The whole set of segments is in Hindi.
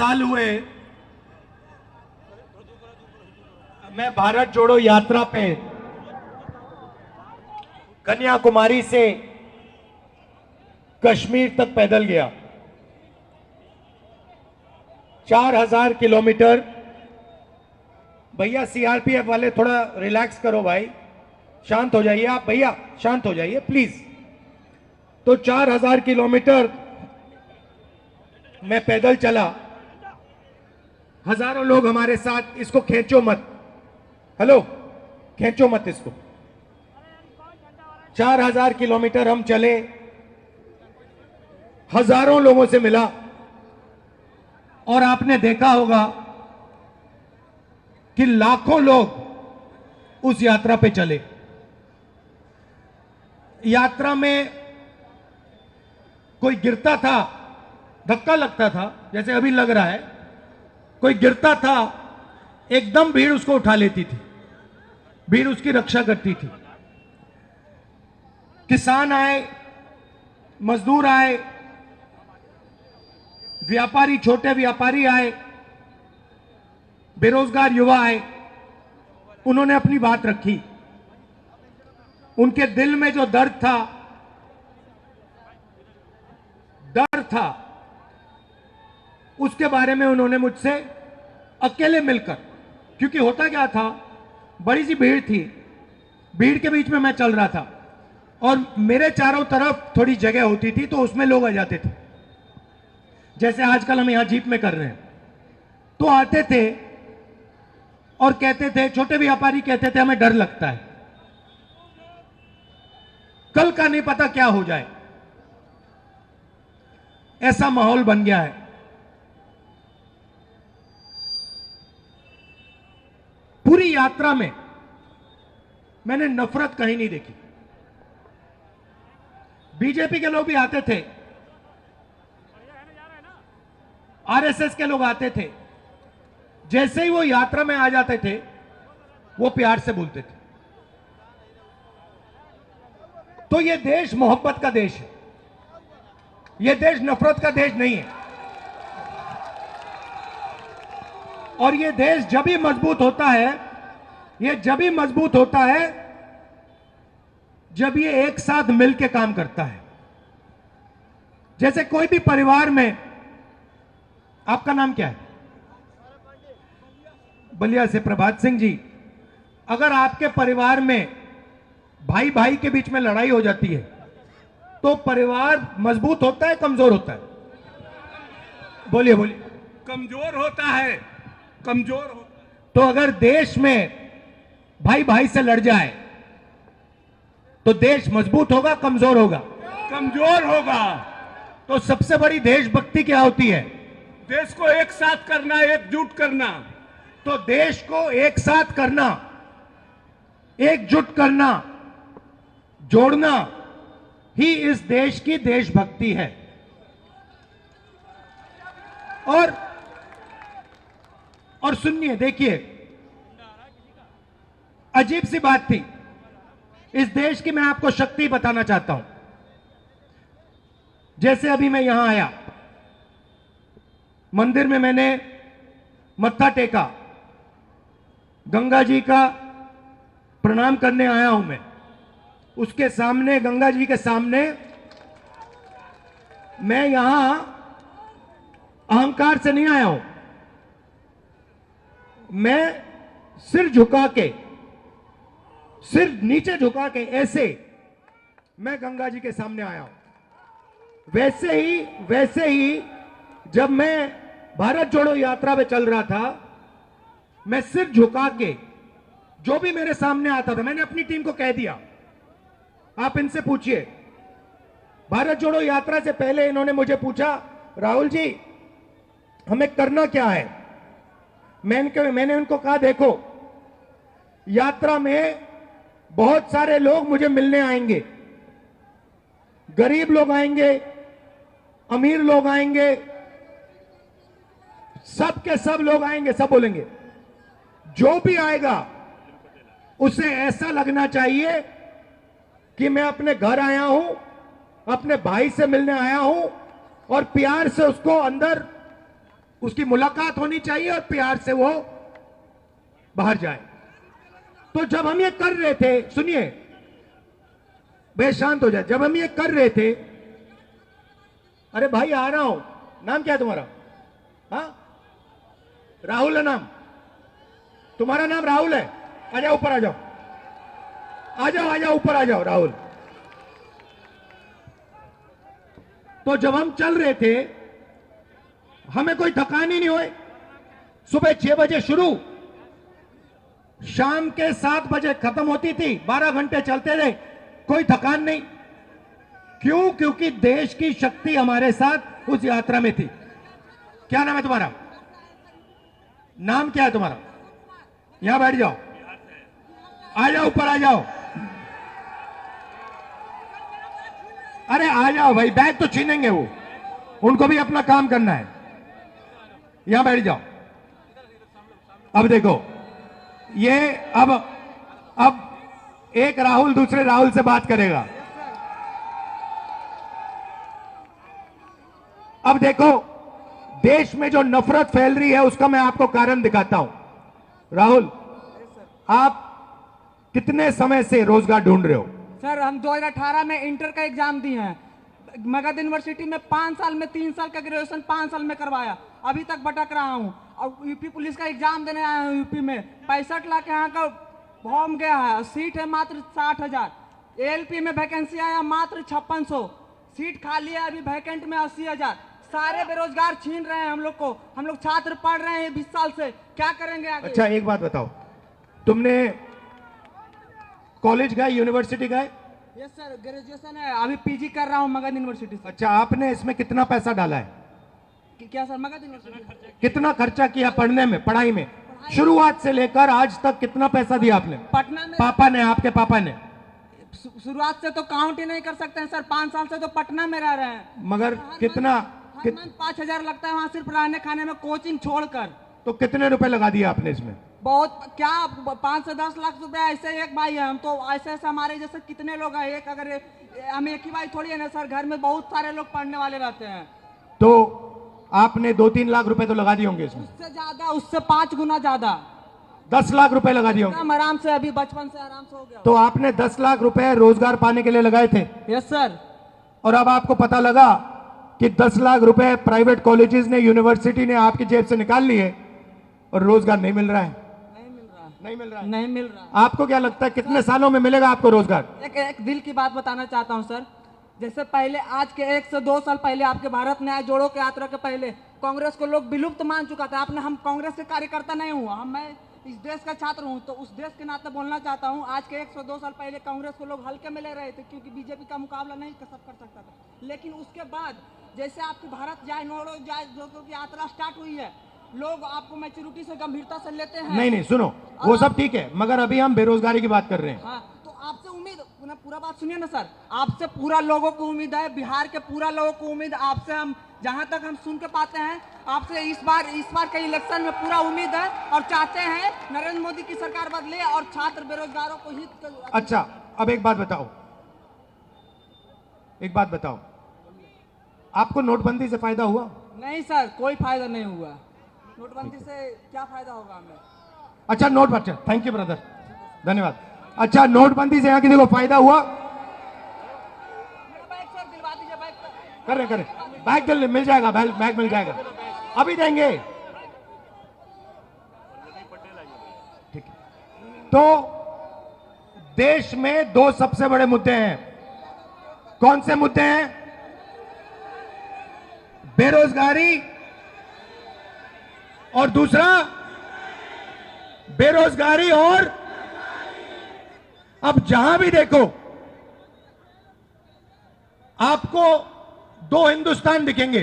साल हुए मैं भारत जोड़ो यात्रा पे कन्याकुमारी से कश्मीर तक पैदल गया। 4000 किलोमीटर। भैया सीआरपीएफ वाले थोड़ा रिलैक्स करो भाई, शांत हो जाइए आप भैया, शांत हो जाइए प्लीज। तो 4000 किलोमीटर मैं पैदल चला, हजारों लोग हमारे साथ। इसको खींचो मत, हेलो खींचो मत इसको। 4000 किलोमीटर हम चले, हजारों लोगों से मिला, और आपने देखा होगा कि लाखों लोग उस यात्रा पे चले। यात्रा में कोई गिरता था, धक्का लगता था जैसे अभी लग रहा है, कोई गिरता था, एकदम भीड़ उसको उठा लेती थी, भीड़ उसकी रक्षा करती थी। किसान आए, मजदूर आए, व्यापारी, छोटे व्यापारी आए, बेरोजगार युवा आए, उन्होंने अपनी बात रखी। उनके दिल में जो दर्द था उसके बारे में उन्होंने मुझसे अकेले मिलकर, क्योंकि होता क्या था, बड़ी सी भीड़ थी, भीड़ के बीच में मैं चल रहा था और मेरे चारों तरफ थोड़ी जगह होती थी, तो उसमें लोग आ जाते थे, जैसे आजकल हम यहां जीप में कर रहे हैं। तो आते थे और कहते थे, छोटे व्यापारी कहते थे, हमें डर लगता है, कल का नहीं पता क्या हो जाए। ऐसा माहौल बन गया है। पूरी यात्रा में मैंने नफरत कहीं नहीं देखी। बीजेपी के लोग भी आते थे, आरएसएस के लोग आते थे, जैसे ही वो यात्रा में आ जाते थे वो प्यार से बोलते थे। तो ये देश मोहब्बत का देश है, ये देश नफरत का देश नहीं है। और ये देश जब भी मजबूत होता है, ये जब भी मजबूत होता है जब ये एक साथ मिलकर काम करता है। जैसे कोई भी परिवार में, आपका नाम क्या है? बलिया से प्रभात सिंह जी। अगर आपके परिवार में भाई भाई के बीच में लड़ाई हो जाती है तो परिवार मजबूत होता है, कमजोर होता है? बोलिए बोलिए। कमजोर होता है, कमजोर होता है। तो अगर देश में भाई भाई से लड़ जाए तो देश मजबूत होगा, कमजोर होगा? कमजोर होगा। तो सबसे बड़ी देशभक्ति क्या होती है? देश को एक साथ करना, एकजुट करना। तो देश को एक साथ करना, एकजुट करना, जोड़ना ही इस देश की देशभक्ति है। और सुनिए, देखिए, अजीब सी बात थी इस देश की, मैं आपको शक्ति बताना चाहता हूं। जैसे अभी मैं यहां आया, मंदिर में मैंने मत्था टेका, गंगा जी का प्रणाम करने आया हूं मैं। उसके सामने, गंगा जी के सामने, मैं यहां अहंकार से नहीं आया हूं, मैं सिर झुका के, सिर नीचे झुका के, ऐसे मैं गंगा जी के सामने आया हूं। वैसे ही जब मैं भारत जोड़ो यात्रा पे चल रहा था, मैं सिर झुका के, जो भी मेरे सामने आता था, मैंने अपनी टीम को कह दिया, आप इनसे पूछिए। भारत जोड़ो यात्रा से पहले इन्होंने मुझे पूछा, राहुल जी हमें करना क्या है? मैंने उनको कहा, देखो यात्रा में बहुत सारे लोग मुझे मिलने आएंगे, गरीब लोग आएंगे, अमीर लोग आएंगे, सब के सब लोग आएंगे, सब बोलेंगे। जो भी आएगा उसे ऐसा लगना चाहिए कि मैं अपने घर आया हूं, अपने भाई से मिलने आया हूं, और प्यार से उसको अंदर उसकी मुलाकात होनी चाहिए और प्यार से वो बाहर जाए। तो जब हम ये कर रहे थे, सुनिए, बे शांत हो जाए, जब हम ये कर रहे थे, अरे भाई आ रहा हूं, नाम क्या है तुम्हारा? हाँ, राहुल है नाम तुम्हारा? नाम राहुल है? आ जाओ ऊपर, आ जाओ, आ जाओ, आ जाओ ऊपर, आ जाओ राहुल। तो जब हम चल रहे थे हमें कोई थकान ही नहीं हुई। सुबह 6 बजे शुरू, शाम के 7 बजे खत्म होती थी, 12 घंटे चलते रहे, कोई थकान नहीं। क्यों? क्योंकि देश की शक्ति हमारे साथ उस यात्रा में थी। क्या नाम है तुम्हारा? नाम क्या है तुम्हारा? यहां बैठ जाओ, आ जाओ ऊपर, आ जाओ। अरे आ जाओ भाई, बैग तो छीनेंगे वो, उनको भी अपना काम करना है। यहां बैठ जाओ। अब देखो, ये अब एक राहुल दूसरे राहुल से बात करेगा। अब देखो, देश में जो नफरत फैल रही है उसका मैं आपको कारण दिखाता हूं। राहुल, आप कितने समय से रोजगार ढूंढ रहे हो? सर हम 2018 में इंटर का एग्जाम दिए हैं। मगध यूनिवर्सिटी में 5 साल में 3 साल का ग्रेजुएशन 5 साल में करवाया, अभी तक भटक रहा हूँ। और यूपी पुलिस का एग्जाम देने आया हूँ। यूपी में 65 लाख यहाँ का फॉर्म गया है, सीट है मात्र 60,000। एएलपी में वैकेंसी आया मात्र 5600, सीट खाली है अभी वैकेंट में 80,000। सारे बेरोजगार छीन रहे हैं हम लोग को। हम लोग छात्र पढ़ रहे हैं 20 साल से, क्या करेंगे आगे? अच्छा एक बात बताओ, तुमने कॉलेज गए, यूनिवर्सिटी गए? यस सर, ग्रेजुएशन है, अभी पीजी कर रहा हूँ मगध यूनिवर्सिटी से। अच्छा, आपने इसमें कितना पैसा डाला है? क्या सर? मगध यूनिवर्सिटी कितना खर्चा किया पढ़ने में, पढ़ाई में? शुरुआत से लेकर आज तक कितना पैसा दिया आपने? पटना में पापा ने, आपके पापा ने? शुरुआत से तो काउंट ही नहीं कर सकते हैं सर। 5 साल से तो पटना में रह रहे हैं। मगर कितना? 5,000 लगता है वहाँ सिर्फ रहने खाने में, कोचिंग छोड़कर। तो कितने रुपए लगा दिए आपने इसमें? बहुत क्या, 5 से 10 लाख रुपए। ऐसे एक भाई है, हम तो ऐसे ऐसे हमारे जैसे कितने लोग हैं। एक अगर हम एक ही भाई थोड़ी है ना सर, घर में बहुत सारे लोग पढ़ने वाले रहते हैं। तो आपने 2-3 लाख रुपए तो लगा दिए होंगे इसमें? उससे ज्यादा, उससे 5 गुना ज्यादा। 10 लाख रुपए लगा दिए होंगे? हम आराम से, अभी बचपन से आराम से हो गया। तो आपने 10 लाख रुपए रोजगार पाने के लिए लगाए थे? Yes sir. और अब आपको पता लगा कि 10 लाख रुपए प्राइवेट कॉलेजेस ने, यूनिवर्सिटी ने आपकी जेब से निकाल लिए और रोजगार नहीं मिल रहा है? नहीं मिल रहा है। नहीं मिल रहा। आपको क्या लगता है कितने सालों में मिलेगा आपको रोजगार? एक दिल की बात बताना चाहता हूं सर। जैसे पहले, आज के 1 से 2 साल पहले, आपके भारत न्याय जोड़ो के यात्रा के पहले कांग्रेस को लोग विलुप्त मान चुका था। आपने, हम कांग्रेस के कार्यकर्ता नहीं हुआ, मैं इस देश का छात्र हूं, तो उस देश के नाते बोलना चाहता हूं। आज के 1 से 2 साल पहले कांग्रेस को लोग हल्के में ले रहे थे, क्योंकि बीजेपी का मुकाबला नहीं सब कर सकता था। लेकिन उसके बाद जैसे आपकी भारत जाए जोड़ो की यात्रा स्टार्ट हुई है, लोग आपको मैच्योरिटी से, गंभीरता से लेते हैं। नहीं सुनो, वो सब ठीक है, मगर अभी हम बेरोजगारी की बात कर रहे हैं। हाँ, तो आपसे उम्मीद, पूरा बात सुनिए ना सर। आपसे पूरा लोगों को उम्मीद है, बिहार के पूरा लोगों को उम्मीद आपसे। हम जहां तक हम सुन के पाते हैं, आपसे इस बार के इलेक्शन में पूरा उम्मीद है और चाहते हैं नरेंद्र मोदी की सरकार बदले और छात्र बेरोजगारों को हित। अच्छा, अब एक बात बताओ, आपको नोटबंदी से फायदा हुआ? नहीं सर, कोई फायदा नहीं हुआ। नोटबंदी से क्या फायदा होगा हमें? अच्छा, अच्छा, थैंक यू ब्रदर, धन्यवाद। अच्छा, नोटबंदी से यहाँ किसी को फायदा हुआ? करें बैग मिल जाएगा, बैग मिल जाएगा, अभी देंगे। ठीक है, तो देश में 2 सबसे बड़े मुद्दे हैं। कौन से मुद्दे हैं? बेरोजगारी और दूसरा बेरोजगारी। और अब जहां भी देखो आपको 2 हिंदुस्तान दिखेंगे,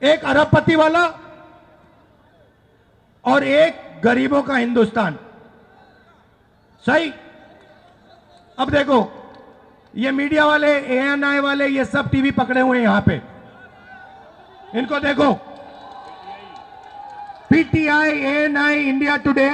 एक अरबपति वाला और एक गरीबों का हिंदुस्तान। सही? अब देखो, ये मीडिया वाले, एएनआई वाले, ये सब टीवी पकड़े हुए हैं यहां पे, इनको देखो, PTI, ANI, India today,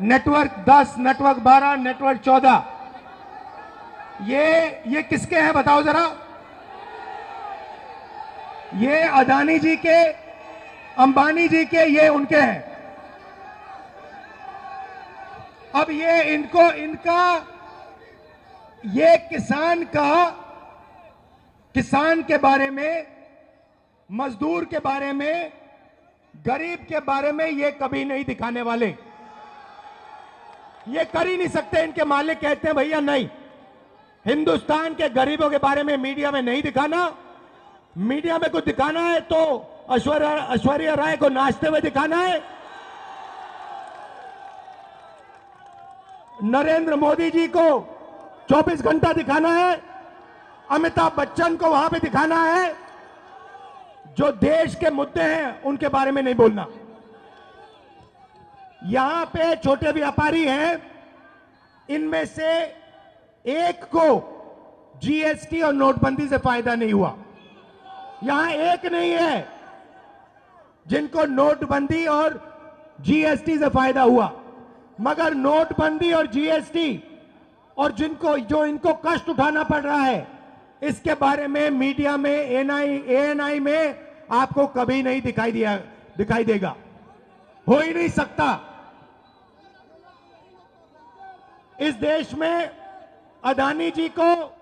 network 10, network 12, network 14, ये किसके हैं बताओ जरा? ये अदानी जी के अंबानी जी के, ये उनके हैं। अब ये इनका ये किसान के बारे में, मजदूर के बारे में, गरीब के बारे में ये कभी नहीं दिखाने वाले। ये कर ही नहीं सकते। इनके मालिक कहते हैं भैया नहीं, हिंदुस्तान के गरीबों के बारे में मीडिया में नहीं दिखाना। मीडिया में कुछ दिखाना है तो ऐश्वर्या राय को नाचते हुए दिखाना है, नरेंद्र मोदी जी को 24 घंटा दिखाना है, अमिताभ बच्चन को वहां पे दिखाना है। जो देश के मुद्दे हैं उनके बारे में नहीं बोलना। यहां पे छोटे व्यापारी हैं, इनमें से एक को जीएसटी और नोटबंदी से फायदा नहीं हुआ। यहां एक नहीं है जिनको नोटबंदी और जीएसटी से फायदा हुआ, मगर नोटबंदी और जीएसटी और जो इनको कष्ट उठाना पड़ रहा है, इसके बारे में मीडिया में, एएनआई में आपको कभी नहीं दिखाई देगा। हो ही नहीं सकता। इस देश में अदानी जी को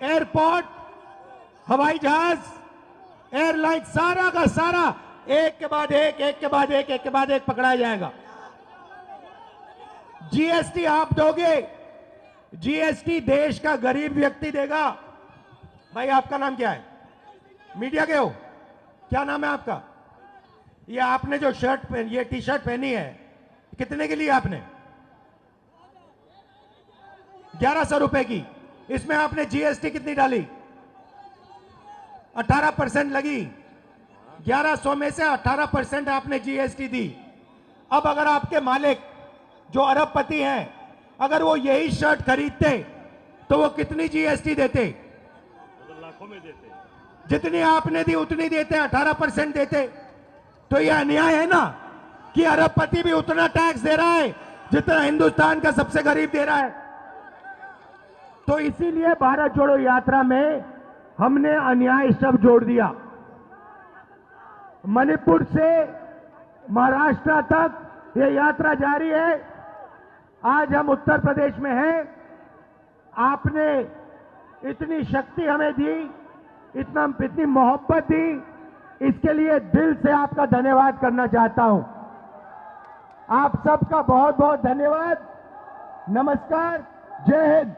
एयरपोर्ट, हवाई जहाज, एयरलाइन, सारा का सारा एक के बाद एक पकड़ाया जाएगा। जीएसटी आप दोगे, जीएसटी देश का गरीब व्यक्ति देगा। भाई आपका नाम क्या है? मीडिया के हो? क्या नाम है आपका? ये आपने जो ये टी शर्ट पहनी है, कितने के लिए आपने? 1100 रुपए की। इसमें आपने जीएसटी कितनी डाली? 18% लगी। 1100 में से 18% आपने जीएसटी दी। अब अगर आपके मालिक जो अरबपति हैं, अगर वो यही शर्ट खरीदते तो वो कितनी जीएसटी देते? लाखों में देते। जितनी आपने दी उतनी देते, 18% देते। तो ये अन्याय है ना कि अरबपति भी उतना टैक्स दे रहा है जितना हिंदुस्तान का सबसे गरीब दे रहा है। तो इसीलिए भारत जोड़ो यात्रा में हमने अन्याय शब्द जोड़ दिया। मणिपुर से महाराष्ट्र तक ये यात्रा जारी है। आज हम उत्तर प्रदेश में हैं। आपने इतनी शक्ति हमें दी, इतनी मोहब्बत दी, इसके लिए दिल से आपका धन्यवाद करना चाहता हूं। आप सबका बहुत बहुत धन्यवाद। नमस्कार, जय हिंद।